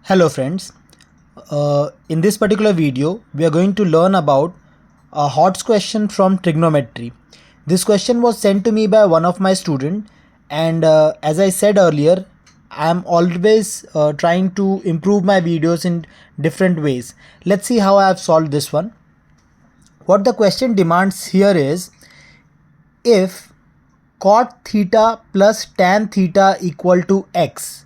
Hello friends, in this particular video we are going to learn about a HOTS question from trigonometry. This question was sent to me by one of my student, and as I said earlier, I am always trying to improve my videos in different ways. Let's see how I have solved this one. What the question demands here is, if cot theta plus tan theta equal to x.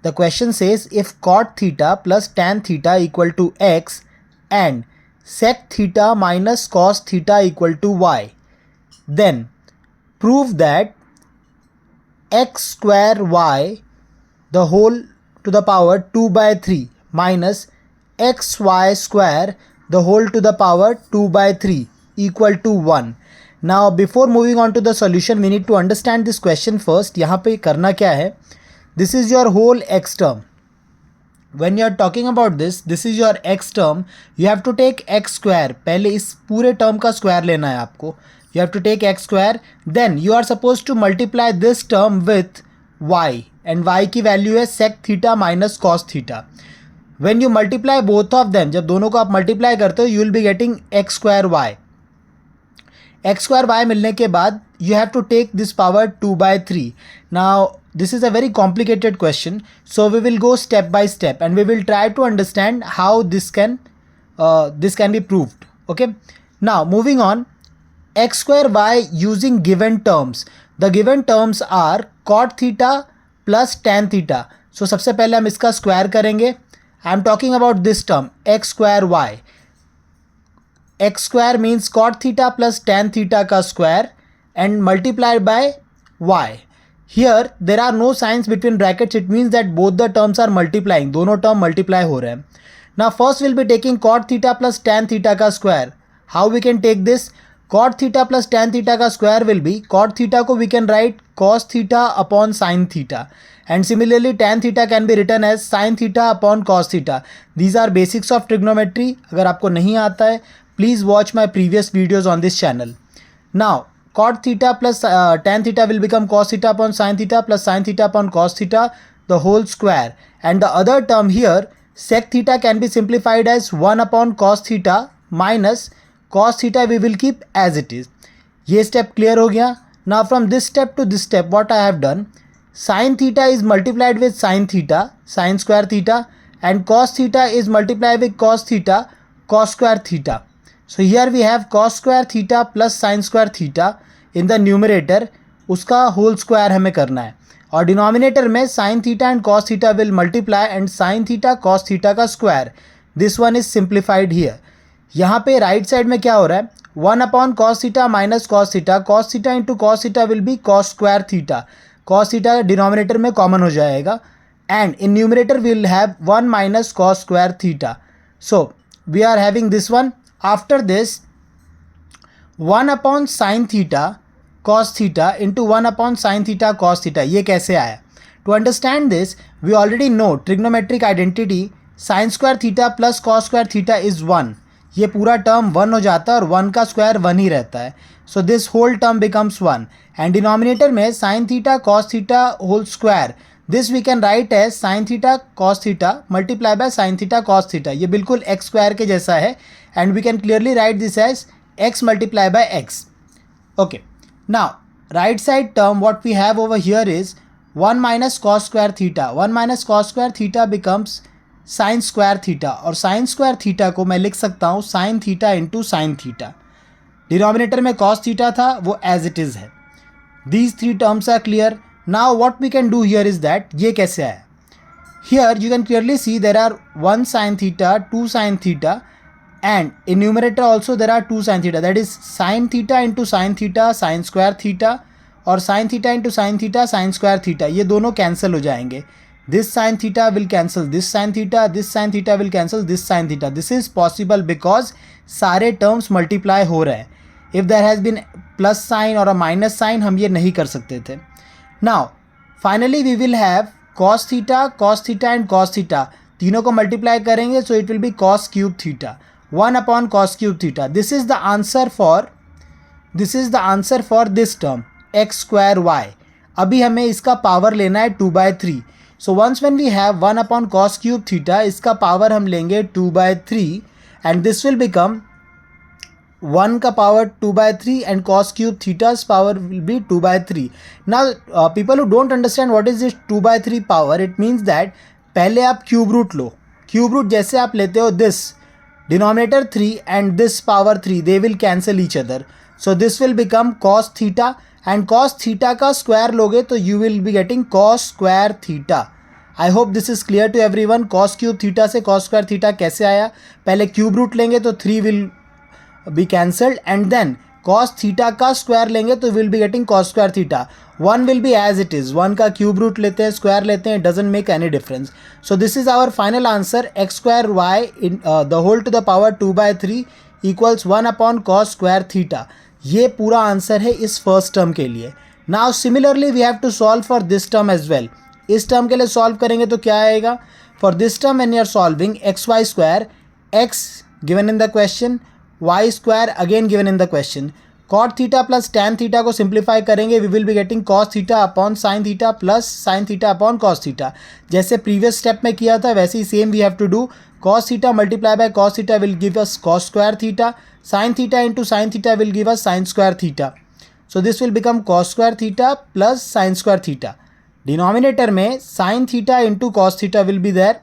The question says if cot theta plus tan theta equal to x and sec theta minus cos theta equal to y, then prove that x square y the whole to the power 2 by 3 minus xy square the whole to the power 2 by 3 equal to 1. Now before moving on to the solution, we need to understand this question first. यहाँ पे करना क्या है? This is your whole x term. When you are talking about this is your x term. You have to take x square. पहले इस पूरे term का square लेना है आपको. You have to take x square. Then you are supposed to multiply this term with y. And y की value है sec theta minus cos theta. When you multiply both of them, जब दोनों को आप multiply करते हो, you will be getting x square y. x square y मिलने के बाद you have to take this power 2 by 3. Now this is a very complicated question, so we will go step by step and we will try to understand how this can be proved. Okay, now moving on, x square y using given terms. The given terms are cot theta plus tan theta. So सबसे पहले हम इसका square करेंगे. I am talking about this term x square y. x square means cot theta plus tan theta का square and multiplied by y. Here there are no signs between brackets. It means that both the terms are multiplying. दोनों term multiply हो रहे हैं. Now first we'll be taking cot theta plus tan theta का square. How we can take this? Cot theta plus tan theta का square will be, cot theta को we can write cos theta upon sin theta. And similarly tan theta can be written as sin theta upon cos theta. These are basics of trigonometry. अगर आपको नहीं आता है, please watch my previous videos on this channel. Now cot theta plus tan theta will become cos theta upon sin theta plus sin theta upon cos theta the whole square. And the other term here, sec theta, can be simplified as 1 upon cos theta minus cos theta we will keep as it is. ये step clear हो गया. Now from this step to this step, what I have done, sin theta is multiplied with sin theta, sin square theta, and cos theta is multiplied with cos theta, cos square theta. So here we have cos square theta plus sin square theta in the numerator. उसका whole square हमें करना है. और denominator में sin theta and cos theta will multiply and sin theta cos theta का square. This one is simplified here. यहाँ पे right side में क्या हो रहा है, 1 upon cos theta minus cos theta. cos theta into cos theta will be cos square theta. cos theta denominator में common हो जाएगा. And in numerator we will have 1 minus cos square theta. So we are having this one. After this, 1 upon sin theta cos theta into 1 upon sin theta cos theta. ये कैसे आया? To understand this, we already know trigonometric identity sin square theta plus cos square theta is 1. ये पूरा term 1 हो जाता है और 1 का स्क्वायर 1 ही रहता है. So this whole term becomes 1. And denominator में sin theta cos theta whole square. This we can write as sin theta cos theta multiply by sin theta cos theta. ये बिल्कुल x square के जैसा है. And we can clearly write this as x multiplied by x. Okay. Now right side term what we have over here is 1 minus cos square theta. 1 minus cos square theta becomes sin square theta. और sin square theta को मैं लिख सकता हूँ sin theta into sin theta. Denominator में cos theta था, वो as it is है. These three terms are clear. Now what we can do here is that, ये कैसे आया? Here you can clearly see there are 1 sin theta, 2 sin theta, and in numerator also there are 2 sin theta. That is sin theta into sin theta sin square theta, और sin theta into sin theta sin square theta. ये दोनों cancel हो जाएंगे. This sin theta will cancel this sin theta, this sin theta will cancel this sin theta. This is possible because सारे terms multiply हो रहे हैं. If there has been plus sign or a minus sign, हम ये नहीं कर सकते थे. Now finally we will have cos theta and cos theta. तीनों को multiply करेंगे, so it will be cos cube theta. 1 upon cos cube theta. This is the answer for this term x square y. अभी हमें इसका power लेना है 2 by 3. So once when we have 1 upon cos cube theta, इसका power हम लेंगे 2/3 and this will become 1 का power 2/3 and cos cube theta's power will be 2/3. Now people who don't understand what is this 2/3 power, it means that पहले आप cube root लो, cube root जैसे आप लेते हो this denominator 3 and this power 3, they will cancel each other. So this will become cos theta and cos theta का square लोगे तो you will be getting cos square theta. I hope this is clear to everyone. Cos cube theta से cos square theta कैसे आया, पहले cube root लेंगे तो 3 will be cancelled and then cos theta का square लेंगे तो will be getting cos square theta. 1 will be as it is, 1 का क्यूब रूट लेते हैं, स्क्वायर लेते हैं, doesn't make any difference. So this is our final answer, x square y in the whole to the power 2/3 equals 1 upon cos square theta. ये पूरा answer है इस first term के लिए. Now similarly we have to solve for this term as well. इस term के लिए solve करेंगे तो क्या आएगा, for this term when you are solving x y square, x given in the question, Y square again given in the question, cot theta plus tan theta को simplify करेंगे, we will be getting cos theta upon sine theta plus sine theta upon cos theta. जैसे previous step में किया था वैसे ही same we have to do. Cos theta multiply by cos theta will give us cos square theta, sine theta into sine theta will give us sine square theta. So this will become cos square theta plus sine square theta. Denominator में sine theta into cos theta will be there.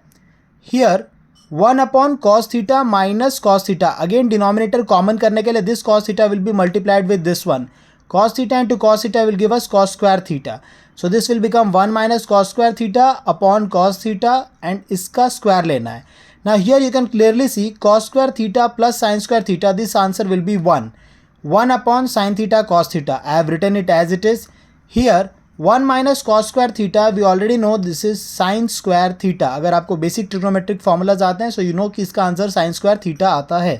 Here 1 upon cos theta minus cos theta, again denominator common करने के लिए this cos theta will be multiplied with this one. Cos theta into cos theta will give us cos square theta. So this will become 1 minus cos square theta upon cos theta and इसका square लेना है. Now here you can clearly see cos square theta plus sine square theta, this answer will be 1 upon sine theta cos theta. I have written it as it is. Here 1 minus cos square theta, we already know this is sine square theta. अगर आपको basic trigonometric formulas आते हैं so you know कि इसका answer sine square theta आता है.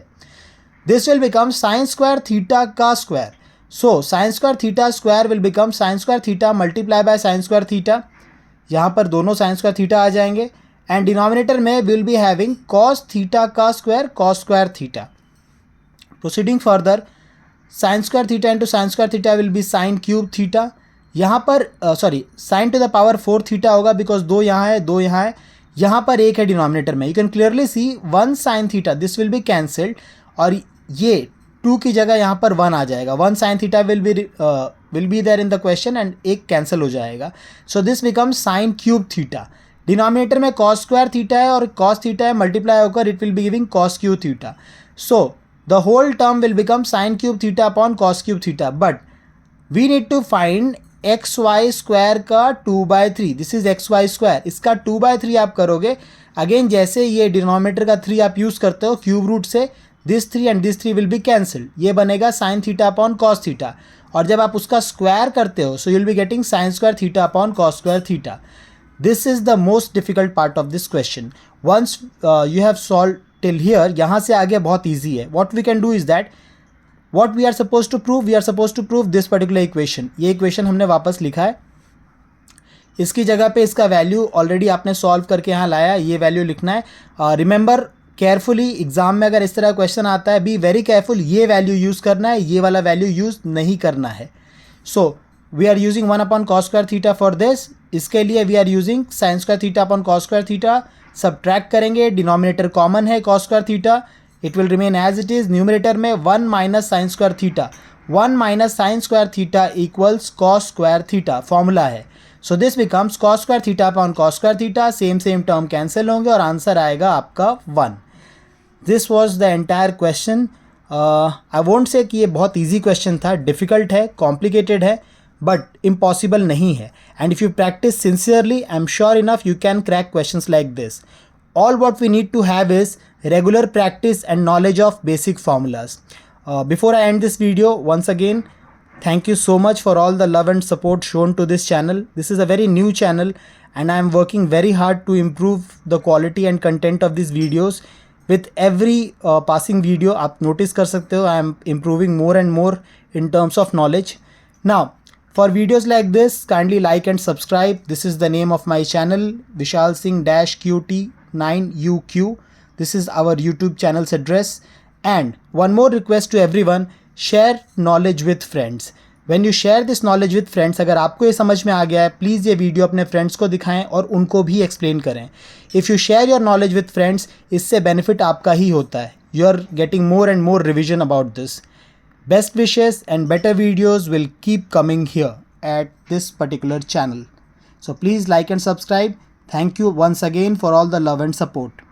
This will become sine square theta का square. So sine square theta square will become sine square theta multiply by sine square theta. यहाँ पर दोनों साइन स्क्वायर थीटा आ जाएंगे एंड डिनोमिनेटर में will be having cos theta का square cos square theta. Proceeding further, sine square theta into sine square theta will be sine cube theta. यहाँ पर sorry sine to the power 4 theta होगा because 2 यहाँ है 2 यहाँ है, यहाँ पर 1 है डिनोमिनेटर में. You can clearly C 1 sine theta, this will be cancelled और ये 2 की जगह यहाँ पर 1 आ जाएगा. 1 sine theta will be there in the question and 1 cancel हो जाएगा. So this become sine cube theta. Denominator में कॉस स्क्वायर थीटा है और कॉस थीटा है, मल्टीप्लाई होकर it will be giving cos cube theta. So the whole term will become sine cube theta upon cos cube theta. But we need to find x y square का 2/3. This is x y square, इसका 2/3 आप करोगे. Again जैसे ये denominator का 3 आप use करते हो क्यूब रूट से, this 3 and this 3 will be cancelled. ये बनेगा sine theta upon cos theta और जब आप उसका स्क्वायर करते हो so you will be getting sine square theta upon cos square theta. This is the most difficult part of this question. Once you have solve till here, यहाँ से आगे बहुत ईजी है. What we can do is that, what we are supposed to prove, we are supposed to prove this particular equation. ये equation हमने वापस लिखा है, इसकी जगह पे इसका वैल्यू ऑलरेडी आपने सॉल्व करके यहाँ लाया, ये वैल्यू लिखना है. रिमेंबर केयरफुली, एग्जाम में अगर इस तरह क्वेश्चन आता है बी वेरी केयरफुल, ये वैल्यू यूज़ करना है, ये वाला वैल्यू यूज़ नहीं करना है. So we are using 1 upon cos square theta for this. इसके लिए we are using sine square theta upon cos square theta. Subtract करेंगे, डिनोमिनेटर कॉमन है cos square theta, it will remain as it is. Numerator में 1 minus sine square theta, 1 minus sine square theta equals cos square theta, formula है. So this becomes cos square theta upon cos square theta. Same term cancel होंगे और answer आएगा आपका 1. This was the entire question. I won't say कि ये बहुत easy question था, difficult है, कॉम्प्लिकेटेड है, बट इम्पॉसिबल नहीं है. And if you practice sincerely, I am sure enough you can crack questions like this. All what we need to have is regular practice and knowledge of basic formulas. Before I end this video, once again, thank you so much for all the love and support shown to this channel. This is a very new channel and I am working very hard to improve the quality and content of these videos. With every passing video, आप notice कर सकते हो, I am improving more and more in terms of knowledge. Now, for videos like this, kindly like and subscribe. This is the name of my channel, Vishal Singh -QT 9UQ. This is our YouTube channel's address. And one more request to everyone, share knowledge with friends. When you share this knowledge with friends, अगर आपको ये समझ में आ गया है, please ये video अपने friends को दिखाएं और उनको भी एक्सप्लेन करें. If you share your knowledge with friends, इससे बेनिफिट आपका ही होता है. You are getting more and more revision about this. Best wishes and better videos will keep coming here at this particular channel. So please like and subscribe. Thank you once again for all the love and support.